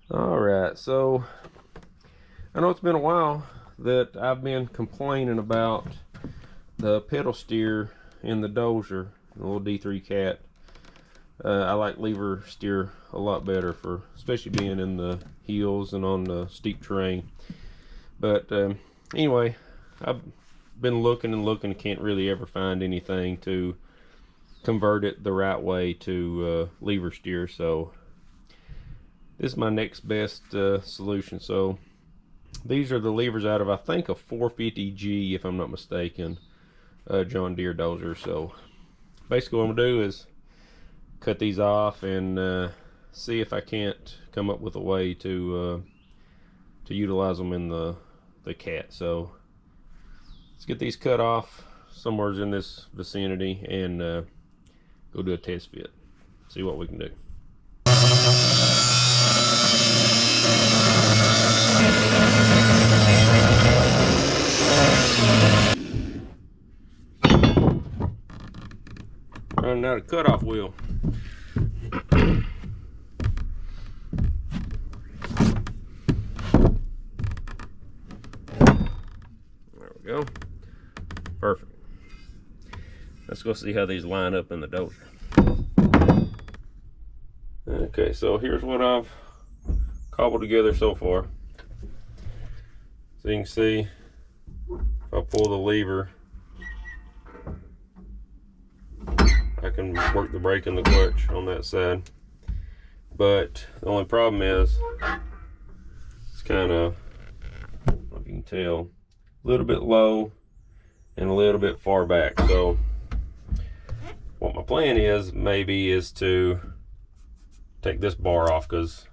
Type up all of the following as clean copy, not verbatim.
All right, so I know it's been a while that I've been complaining about the pedal steer in the dozer, the little D3 Cat. I like lever steer a lot better, for especially being in the hills and on the steep terrain. But anyway, I've been looking and looking, can't really ever find anything to convert it the right way to lever steer. So this is my next best solution. So these are the levers out of, I think, a 450G, if I'm not mistaken, John Deere dozer. So basically what I'm gonna do is cut these off and see if I can't come up with a way to utilize them in the Cat. So let's get these cut off somewhere in this vicinity and go do a test fit, see what we can do. Running out of cutoff wheel. There we go. Perfect. Let's go see how these line up in the dozer. Okay, so here's what I've cobbled together so far. So you can see, if I pull the lever, I can work the brake and the clutch on that side. But the only problem is, it's kind of, if you can tell, a little bit low and a little bit far back. So what my plan is maybe is to take this bar off, because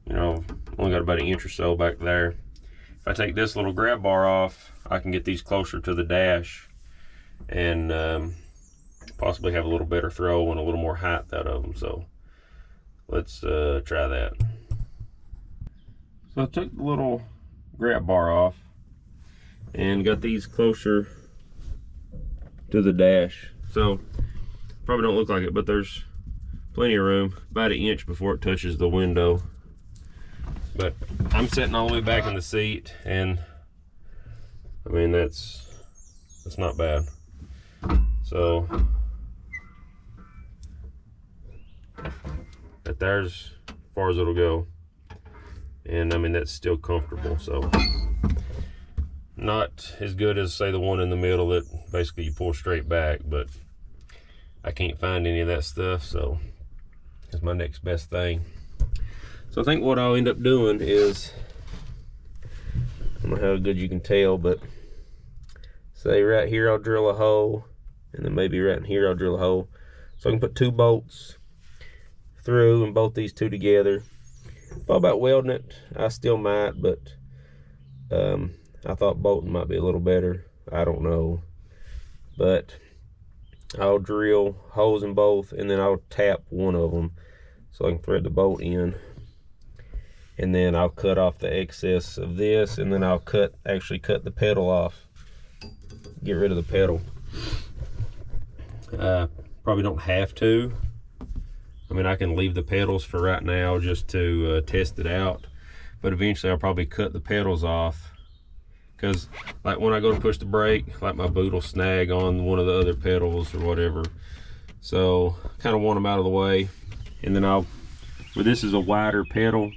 you know, only got about an inch or so back there. If I take this little grab bar off, I can get these closer to the dash and possibly have a little better throw and a little more height out of them. So let's try that. So I took the little grab bar off and got these closer to the dash. So probably don't look like it, but there's plenty of room, about an inch before it touches the window. But I'm sitting all the way back in the seat, and I mean that's not bad. So there's as far as it'll go, and I mean that's still comfortable. So not as good as, say, the one in the middle that basically you pull straight back, but I can't find any of that stuff, so it's my next best thing. So I think what I'll end up doing is, I don't know how good you can tell, but say right here I'll drill a hole, and then maybe right in here I'll drill a hole, so I can put 2 bolts through and bolt these 2 together. Thought about welding it, I still might, but I thought bolting might be a little better. I don't know, but I'll drill holes in both, and then I'll tap one of them so I can thread the bolt in, and then I'll cut off the excess of this, and then I'll actually cut the pedal off, get rid of the pedal. Probably don't have to. I mean, I can leave the pedals for right now just to test it out, but eventually I'll probably cut the pedals off, because like when I go to push the brake, like my boot will snag on one of the other pedals or whatever. So kind of want them out of the way, and then where this is a wider pedal,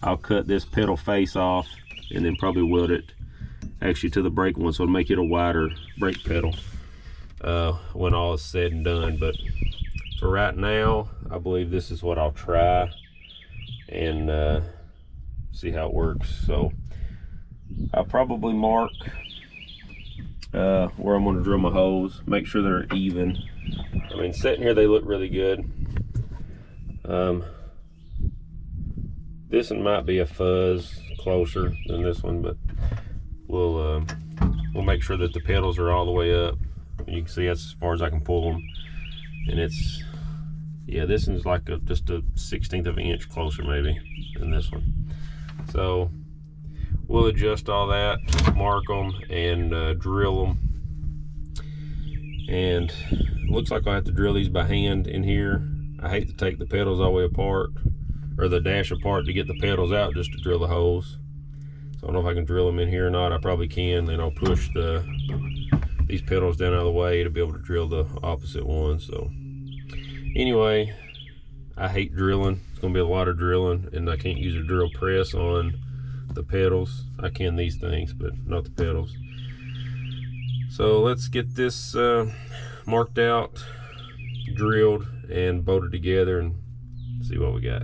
I'll cut this pedal face off and then probably weld it actually to the brake one, so it'll make it a wider brake pedal when all is said and done. But for right now, I believe this is what I'll try and see how it works. So I'll probably mark where I'm going to drill my holes, make sure they're even. I mean, sitting here they look really good. This one might be a fuzz closer than this one, but we'll make sure that the pedals are all the way up. You can see that's as far as I can pull them, and it's, yeah, this one's like just a 1/16 of an inch closer maybe than this one. So we'll adjust all that, mark them, and drill them. And it looks like I'll have to drill these by hand in here. I hate to take the pedals all the way apart, or the dash apart to get the pedals out just to drill the holes. So I don't know if I can drill them in here or not. I probably can. Then I'll push these pedals down out of the way to be able to drill the opposite one. So anyway, I hate drilling. It's gonna be a lot of drilling, and I can't use a drill press on the pedals. I can these things, but not the pedals. So let's get this marked out, drilled, and bolted together and see what we got.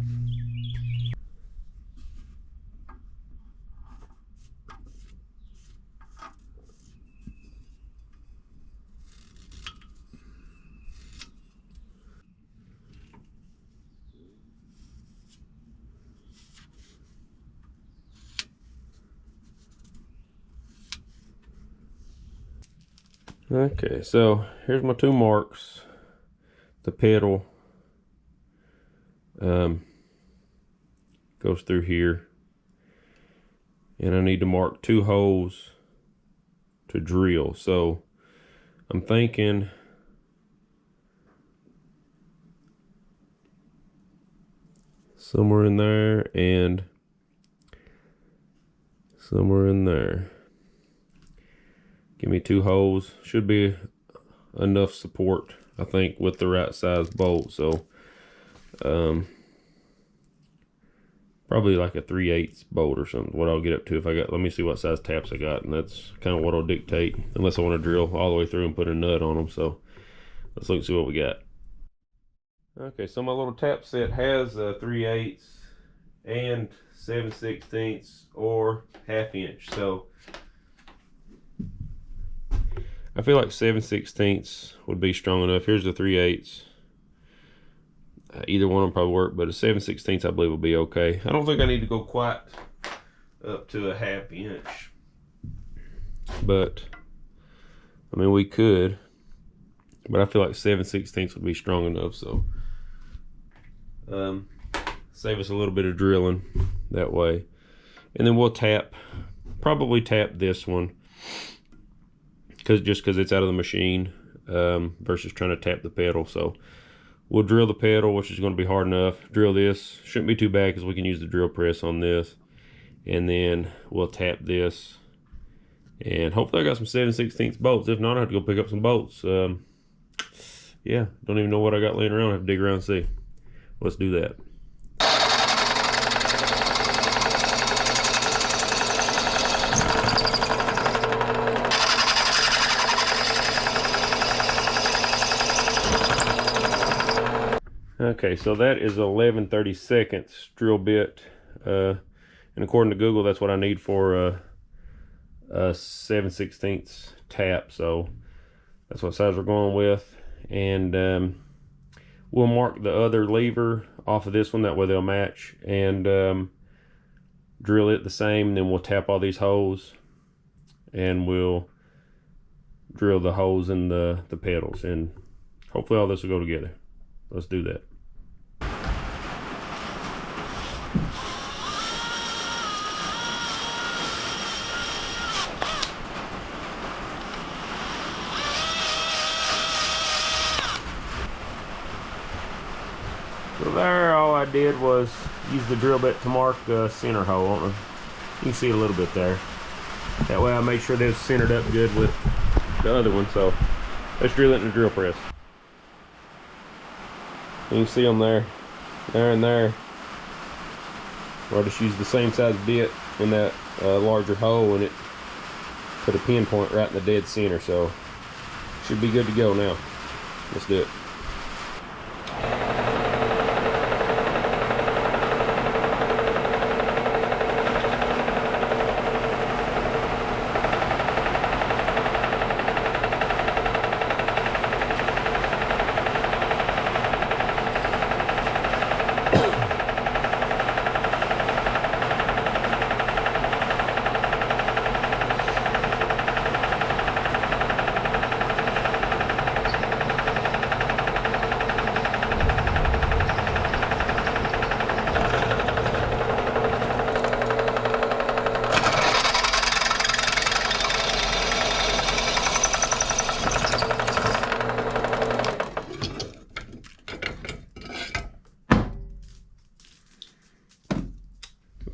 Okay, so here's my two marks. The pedal goes through here, and I need to mark two holes to drill. So I'm thinking somewhere in there and somewhere in there. Give me two holes. Should be enough support, I think, with the right size bolt. So probably like a 3/8 bolt or something, what I'll get up to. If I got, let me see what size taps I got, and that's kind of what will dictate, unless I want to drill all the way through and put a nut on them. So let's look and see what we got. Okay, so my little tap set has a 3/8 and 7/16 or 1/2 inch. So I feel like 7/16 would be strong enough. Here's the 3/8. Either one will probably work, but a 7/16 I believe will be okay. I don't think I need to go quite up to a 1/2 inch, but I mean we could. But I feel like 7/16 would be strong enough. So save us a little bit of drilling that way, and then we'll probably tap this one. Just because it's out of the machine versus trying to tap the pedal. So we'll drill the pedal, which is going to be hard enough. Drill this, shouldn't be too bad because we can use the drill press on this, and then we'll tap this, and hopefully I got some 7/16 bolts. If not, I have to go pick up some bolts. Yeah, don't even know what I got laying around. I have to dig around and see. Let's do that. Okay, so that is 11/32 drill bit, and according to Google, that's what I need for a 7/16 tap. So that's what size we're going with, and we'll mark the other lever off of this one. That way they'll match, and drill it the same. Then we'll tap all these holes, and we'll drill the holes in the pedals, and hopefully all this will go together. Let's do that. So there, all I did was use the drill bit to mark the center hole on it. You can see a little bit there. That way I made sure they was centered up good with the other one. So let's drill it in the drill press. You can see them there, and there. I'll just use the same size bit in that larger hole, and it put a pinpoint right in the dead center. So should be good to go now. Let's do it.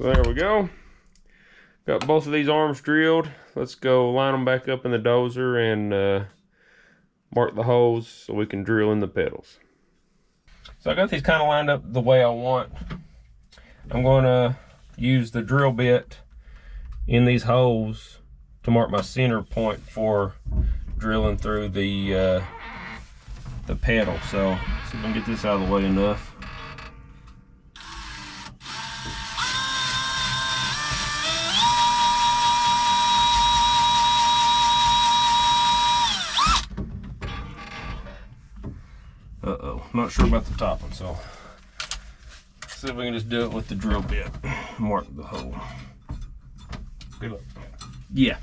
So there we go. Got both of these arms drilled. Let's go line them back up in the dozer and mark the holes so we can drill in the pedals. So I got these kind of lined up the way I want. I'm going to use the drill bit in these holes to mark my center point for drilling through the pedal. So see if I can get this out of the way enough. Uh-oh, I'm not sure about the top one, so let's see if we can just do it with the drill bit. Mark the hole. Good luck. Yeah.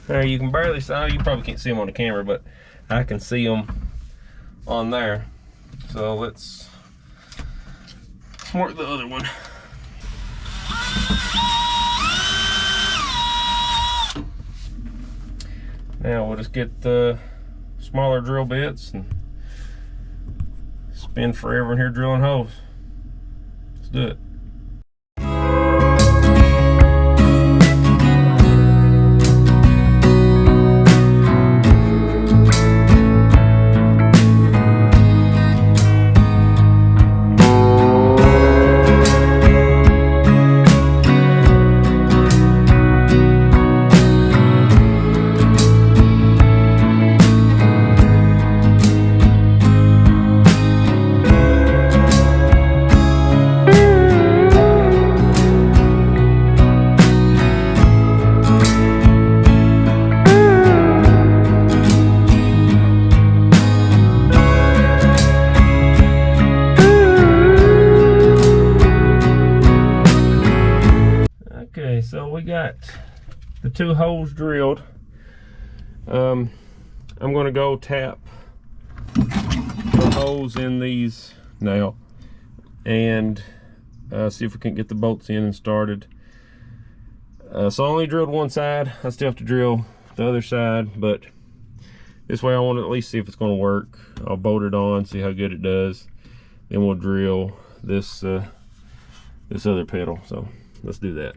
There, you can barely see, you probably can't see them on the camera, but I can see them on there. So let's mark the other one. Now we'll just get the smaller drill bits and spend forever in here drilling holes. Let's do it. Okay, so we got the two holes drilled. I'm going to go tap the holes in these now and see if we can get the bolts in and started. So I only drilled one side. I still have to drill the other side, but this way I want to at least see if it's going to work. I'll bolt it on, see how good it does. Then we'll drill this this other pedal. So let's do that.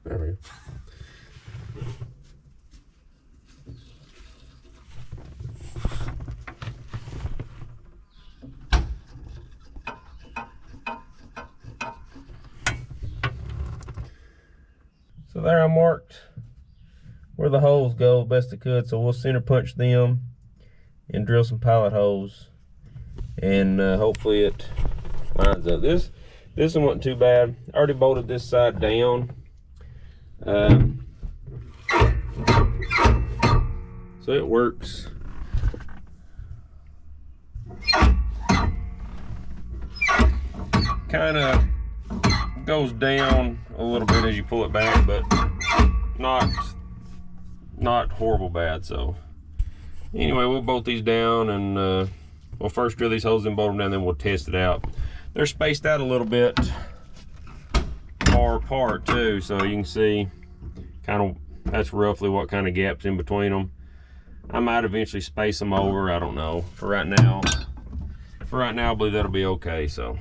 There we go. So there I marked where the holes go best I could, so we'll center punch them and drill some pilot holes, and hopefully it lines up. This one wasn't too bad. I already bolted this side down. So it works. Kind of goes down a little bit as you pull it back, but not horrible bad. So anyway, we'll bolt these down and we'll first drill these holes and bolt them down, then we'll test it out. They're spaced out a little bit far apart too, so you can see kind of that's roughly what kind of gaps in between them. I might eventually space them over, I don't know. For right now, I believe that'll be okay. So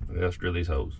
let's drill these holes.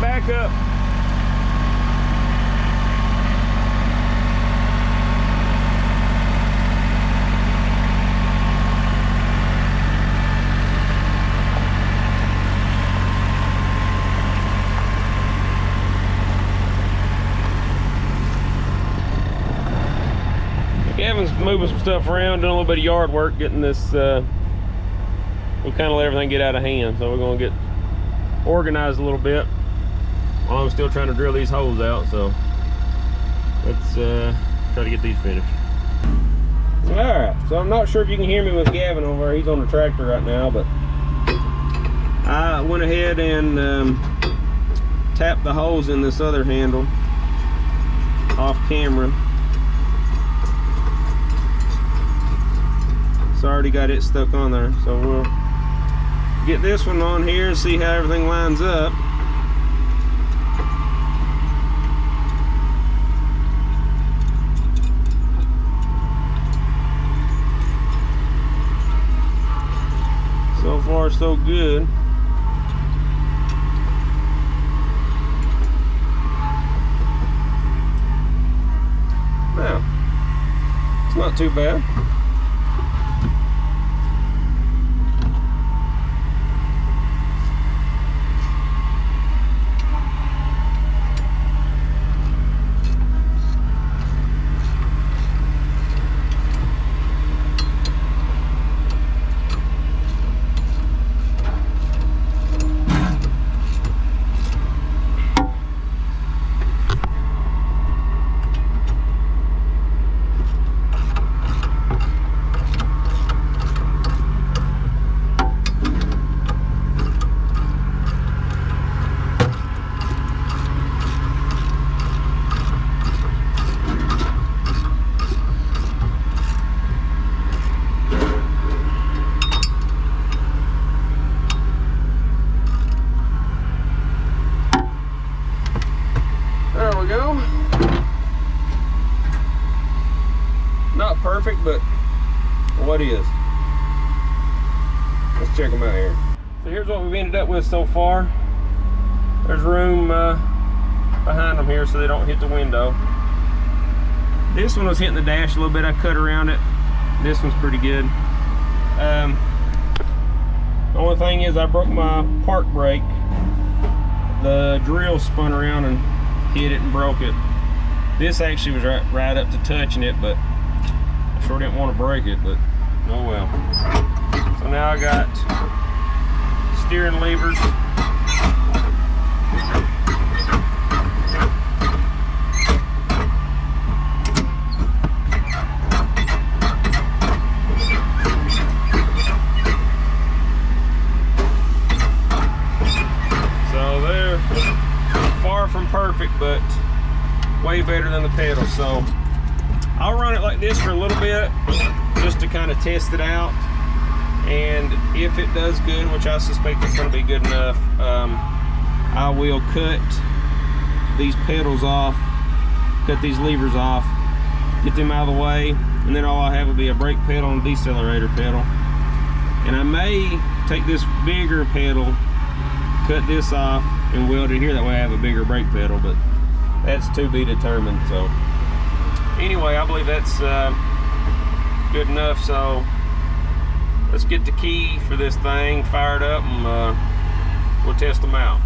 Back up. Gavin's moving some stuff around, doing a little bit of yard work, getting this, we kind of let everything get out of hand, so we're going to get organized a little bit while I'm still trying to drill these holes out. So let's try to get these finished. All right, so I'm not sure if you can hear me with Gavin over there. He's on the tractor right now, but I went ahead and tapped the holes in this other handle off camera. So I already got it stuck on there, so we'll get this one on here and see how everything lines up. So far, so good. Now, it's not too bad. Not perfect, but what is? Let's check them out here. So here's what we've ended up with so far. There's room behind them here so they don't hit the window. This one was hitting the dash a little bit. I cut around it. This one's pretty good. The only thing is I broke my park brake. The drill spun around and hit it and broke it. This actually was right up to touching it, but I sure didn't want to break it, but oh well. So now I got steering levers. So they're far from perfect, but way better than the pedal. So I'll run it like this for a little bit just to kind of test it out, and if it does good, which I suspect it's going to be good enough, I will cut these pedals off, cut these levers off, get them out of the way, and then all I have will be a brake pedal and a decelerator pedal. And I may take this bigger pedal, cut this off, and weld it here, that way I have a bigger brake pedal, but that's to be determined. So anyway, I believe that's good enough. So let's get the key for this thing fired up, and we'll test them out.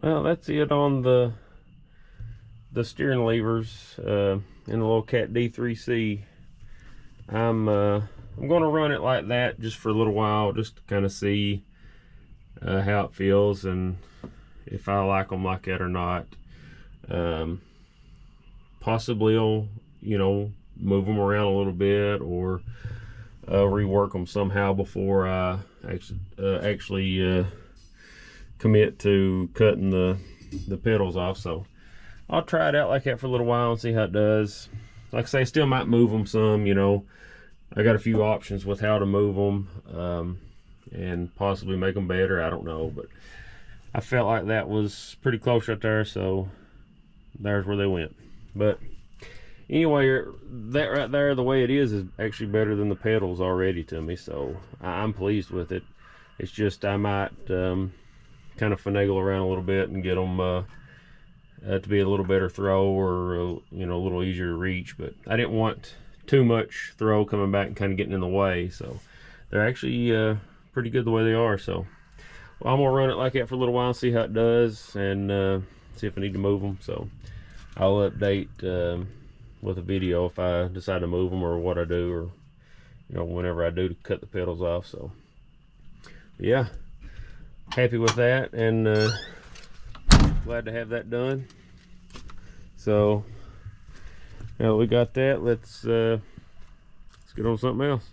Well, that's it on the steering levers in the little Cat D3C. I'm going to run it like that just for a little while, just to kind of see how it feels and if I like them like that or not. Possibly I'll, you know, move them around a little bit or rework them somehow before I actually commit to cutting the pedals off. So I'll try it out like that for a little while and see how it does. Like I say, I still might move them some, you know. I got a few options with how to move them and possibly make them better. I don't know, but I felt like that was pretty close right there, so there's where they went. But anyway, that right there, the way it is actually better than the pedals already to me, so I'm pleased with it. It's just I might kind of finagle around a little bit and get them to be a little better throw, or you know, a little easier to reach. But I didn't want too much throw coming back and kind of getting in the way, so they're actually pretty good the way they are. So well, I'm gonna run it like that for a little while and see how it does, and see if I need to move them. So I'll update with a video if I decide to move them or what I do, or you know, whenever I do to cut the pedals off. So yeah, happy with that, and glad to have that done. So now that we got that, let's get on something else.